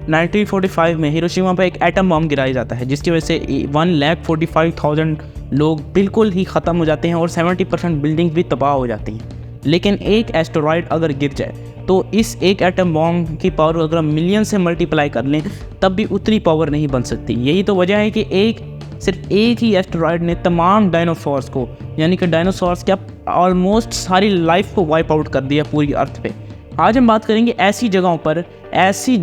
1945 में हिरोशिमा पर एक एटम बम गिराया जाता है, जिसकी वजह से 1,45,000 लोग बिल्कुल ही ख़त्म हो जाते हैं और 70% बिल्डिंग भी तबाह हो जाती हैं। लेकिन एक एस्टेरॉयड अगर गिर जाए तो इस एक एटम बॉम्ब की पावर अगर हम मिलियन से मल्टीप्लाई कर लें तब भी उतनी पावर नहीं बन सकती। यही तो वजह है कि सिर्फ एक ही एस्टेरॉयड ने तमाम डायनासोर्स को, यानी कि डायनासोर्स क्या ऑलमोस्ट सारी लाइफ को वाइप आउट कर दिया पूरी अर्थ पे। आज हम बात करेंगे ऐसी जगहों पर, ऐसी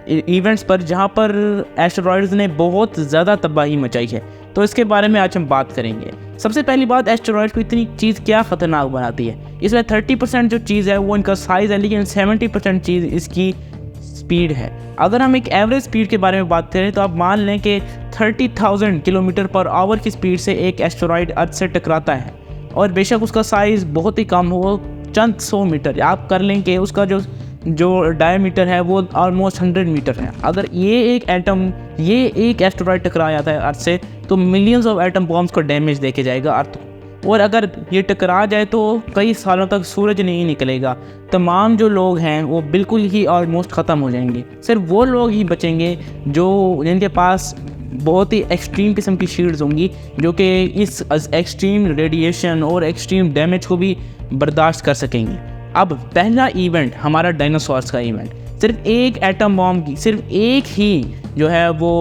इवेंट्स पर जहाँ पर एस्टेरॉयड्स ने बहुत ज़्यादा तबाही मचाई है, तो इसके बारे में आज हम बात करेंगे। सबसे पहली बात, एस्टेरॉयड को इतनी चीज़ क्या ख़तरनाक बनाती है? इसमें 30% जो चीज़ है वो इनका साइज़ है, लेकिन 70% चीज़ इसकी स्पीड है। अगर हम एक एवरेज स्पीड के बारे में बात करें तो आप मान लें कि 30,000 किलोमीटर पर आवर की स्पीड से एक एस्टेरॉयड अर्थ से टकराता है, और बेशक उसका साइज़ बहुत ही कम हो, चंद 100 मीटर, आप कर लें कि उसका जो डायमीटर है वो ऑलमोस्ट 100 मीटर है। अगर ये एक एस्टेरॉयड टकरा जाता है अर्थ से तो मिलियंस ऑफ एटम बॉम्ब्स को डैमेज देके जाएगा अर्थ को, और अगर ये टकरा जाए तो कई सालों तक सूरज नहीं निकलेगा। तमाम जो लोग हैं वो बिल्कुल ही ऑलमोस्ट ख़त्म हो जाएंगे। सिर्फ वो लोग ही बचेंगे जिनके पास बहुत ही एक्सट्रीम किस्म की शील्ड्स होंगी, जो कि इस एक्सट्रीम रेडिएशन और एक्सट्रीम डैमेज को भी बर्दाश्त कर सकेंगी। अब पहला इवेंट हमारा डायनासोर्स का इवेंट, सिर्फ एक एटम बॉम्ब की, सिर्फ एक ही जो है वो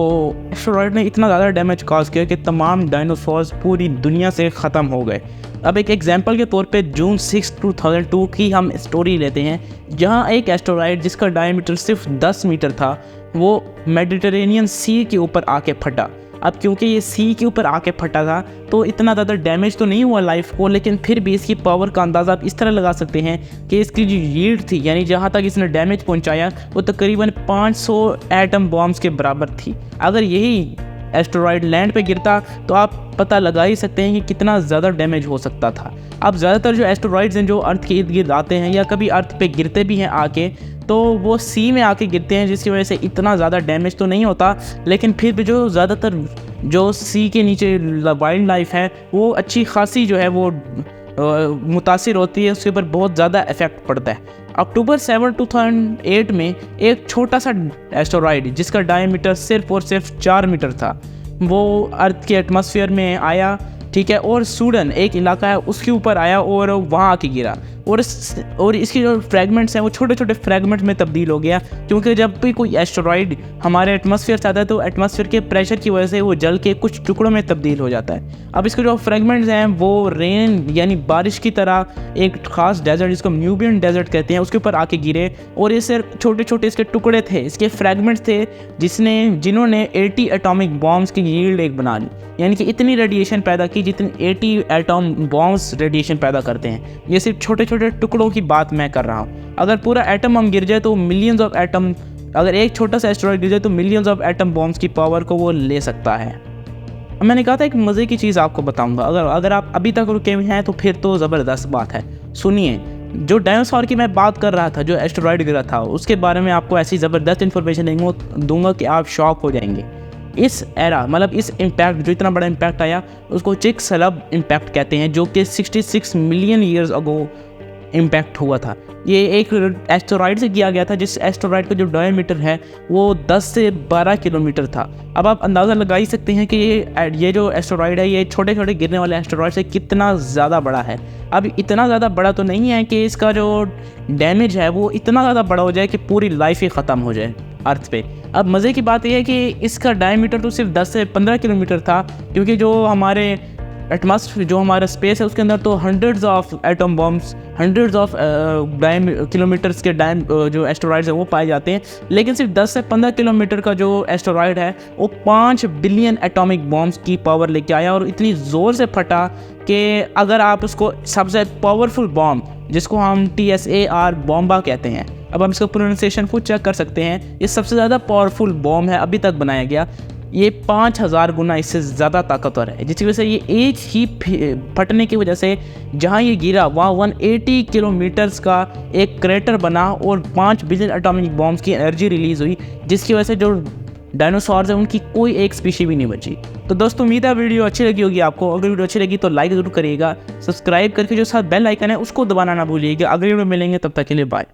एस्टेरॉयड ने इतना ज़्यादा डैमेज कॉज किया कि तमाम डायनासोर्स पूरी दुनिया से ख़त्म हो गए। अब एक एग्जांपल के तौर पे जून 6, 2002 की हम स्टोरी लेते हैं, जहां एक एस्टेरॉयड जिसका डायमीटर सिर्फ 10 मीटर था वो मेडिटेरेनियन सी के ऊपर आके फटा। अब क्योंकि ये सी के ऊपर आके फटा था तो इतना ज़्यादा डैमेज तो नहीं हुआ लाइफ को, लेकिन फिर भी इसकी पावर का अंदाज़ा आप इस तरह लगा सकते हैं कि इसकी जो यील्ड थी, यानी जहाँ तक इसने डैमेज पहुँचाया, वो तकरीबन 500 एटम बॉम्ब्स के बराबर थी। अगर यही एस्टेरॉयड लैंड पे गिरता तो आप पता लगा ही सकते हैं कि कितना ज़्यादा डैमेज हो सकता था। अब ज़्यादातर जो एस्टेरॉयड्स हैं जो अर्थ के इर्द गिर्द आते हैं या कभी अर्थ पे गिरते भी हैं आके, तो वो सी में आके गिरते हैं, जिसकी वजह से इतना ज़्यादा डैमेज तो नहीं होता, लेकिन फिर भी जो ज़्यादातर जो सी के नीचे वाइल्ड लाइफ है वो अच्छी खासी जो है वो मुतासिर होती है, उसके ऊपर बहुत ज़्यादा इफेक्ट पड़ता है। अक्टूबर 7, 2008 में एक छोटा सा एस्टेरॉयड जिसका डायमीटर सिर्फ और सिर्फ 4 मीटर था, वो अर्थ के एटमॉस्फेयर में आया, ठीक है, और सूडन एक इलाका है उसके ऊपर आया और वहाँ आके गिरा, और इसकी जो फ्रैगमेंट्स हैं वो छोटे छोटे फ्रैगमेंट में तब्दील हो गया, क्योंकि जब भी कोई एस्टेरॉयड हमारे एटमॉस्फेयर से आता है तो एटमॉस्फेयर के प्रेशर की वजह से वो जल के कुछ टुकड़ों में तब्दील हो जाता है। अब इसके जो फ्रैगमेंट्स हैं वो रेन यानी बारिश की तरह एक ख़ास डेजर्ट जिसको न्यूबियन डेजर्ट कहते हैं उसके ऊपर आके गिरे, और ये सिर्फ छोटे छोटे इसके टुकड़े थे, इसके फ्रैगमेंट्स थे जिन्होंने 80 एटॉमिक बॉम्ब्स की यील्ड एक बना ली, यानी कि इतनी रेडिएशन पैदा की जितनी 80 एटॉम बॉम्ब्स रेडिएशन पैदा करते हैं। ये सिर्फ छोटे छोटे टुकड़ों की बात मैं कर रहा हूँ। अगर पूरा एटम हम गिर जाए तो मिलियंस ऑफ एटम, अगर एक छोटा सा एस्टेरॉयड गिर जाए तो मिलियंस ऑफ एटम बॉम्ब्स की पावर को वो ले सकता है। अब मैंने कहा था एक मज़े की चीज़ आपको बताऊंगा, अगर आप अभी तक रुके हुए हैं तो फिर तो ज़बरदस्त बात है। सुनिए, जो डायनासोर की मैं बात कर रहा था, जो एस्टेरॉयड गिरा था, उसके बारे में आपको ऐसी ज़बरदस्त इन्फॉर्मेशन दूंगा कि आप शॉक हो जाएंगे। इस एरा मतलब इस इम्पैक्ट, जो इतना बड़ा इम्पैक्ट आया उसको चिकसलब इम्पैक्ट कहते हैं, जो कि 66 मिलियन ईयर्स अगो इम्पैक्ट हुआ था। ये एक एस्टेरॉयड से किया गया था जिस एस्टेरॉयड का जो डायमीटर है वो 10 से 12 किलोमीटर था। अब आप अंदाज़ा लगा ही सकते हैं कि ये जो एस्टेरॉयड है ये छोटे छोटे गिरने वाले एस्टेरॉयड से कितना ज़्यादा बड़ा है। अब इतना ज़्यादा बड़ा तो नहीं है कि इसका जो डैमेज है वो इतना ज़्यादा बड़ा हो जाए कि पूरी लाइफ ही ख़त्म हो जाए अर्थ पे। अब मज़े की बात यह है कि इसका डायमीटर तो सिर्फ 10 से 15 किलोमीटर था, क्योंकि जो हमारे एटमॉस्फेयर, जो हमारा स्पेस है उसके अंदर तो hundreds of atom bombs, hundreds of kilometres के जो एस्टेरॉयड्स हैं वो पाए जाते हैं, लेकिन सिर्फ 10 से 15 किलोमीटर का जो एस्टेरॉयड है वो 5 बिलियन एटॉमिक बॉम्ब्स की पावर लेके आया, और इतनी ज़ोर से फटा कि अगर आप उसको सबसे पावरफुल बॉम्ब जिसको हम TSAR बॉम्बा कहते हैं, अब हम इसका प्रोनाउंसिएशन खुद चेक कर सकते हैं, ये सबसे ज़्यादा पावरफुल बॉम्ब है अभी तक बनाया गया। ये 5000 गुना इससे ज़्यादा ताकतवर है, जिसकी वजह से ये एक ही फटने की वजह से जहाँ ये गिरा वहाँ 180 किलोमीटर्स का एक क्रेटर बना और 5 बिलियन एटॉमिक बॉम्ब्स की एनर्जी रिलीज़ हुई, जिसकी वजह से जो डायनासोर्स हैं उनकी कोई एक स्पीशी भी नहीं बची। तो दोस्तों उम्मीद है वीडियो अच्छी लगी होगी आपको। अगर वीडियो अच्छी लगी तो लाइक ज़रूर करिएगा, सब्सक्राइब करके जो साथ बेल आइकन है उसको दबाना ना भूलिएगा। अगली वीडियो में मिलेंगे, तब तक के लिए बाय।